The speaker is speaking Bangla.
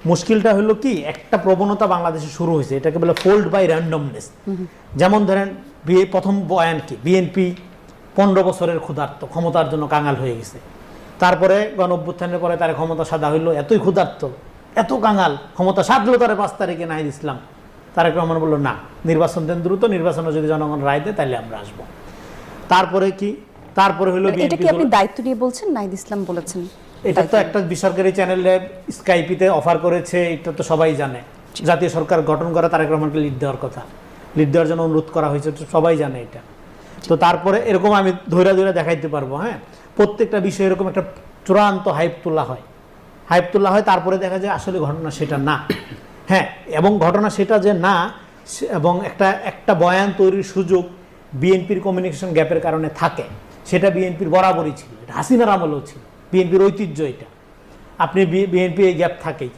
মুশকিলটা হলো কি, একটা প্রবণতা বাংলাদেশে শুরু হয়েছে, এটাকে বলে ফোল্ড বাই র্যান্ডমনেস। যেমন ধরেন প্রথম বয়ান কি, বিএনপি 15 বছরের ক্ষুধার্ত, ক্ষমতার জন্য কাঙাল হয়ে গেছে। তারপরে গণ-অভ্যুত্থানের পরে তার ক্ষমতা সাদা হইলো, এতই ক্ষুধার্ত, এত কাঙাল, ক্ষমতা সাধলো তারা 5 তারিখে নাহিদ ইসলাম। তারেক রহমান বললো না, নির্বাচন দেন দ্রুত, নির্বাচনে যদি জনগণ রায় দেয় তাহলে আমরা আসবো। তারপরে কি, তারপরে হইলো এটা কি আপনি দায়িত্ব নিয়ে বলছেন, নাহিদ ইসলাম বলেছেন? এটা তো একটা বেসরকারি চ্যানেলে স্কাইপিতে অফার করেছে, এটা তো সবাই জানে। জাতীয় সরকার গঠন করা, তারেক রহমানকে লিড দেওয়ার কথা, লিড দেওয়ার জন্য অনুরোধ করা হয়েছে, সবাই জানে এটা। তো তারপরে এরকম আমি ধৈরা দেখাইতে পারবো। হ্যাঁ, প্রত্যেকটা বিষয়ে এরকম একটা চূড়ান্ত হাইপ তোলা হয়, তারপরে দেখা যায় আসলে ঘটনা সেটা না। হ্যাঁ, এবং ঘটনা সেটা যে না, এবং একটা বয়ান তৈরির সুযোগ বিএনপির কমিউনিকেশন গ্যাপের কারণে থাকে, সেটা বিএনপির বরাবরই ছিল, এটা হাসিনার আমলেও ছিল, বিএনপির ঐতিহ্য এটা। আপনি বিএনপি এই গ্যাপ থাকেই।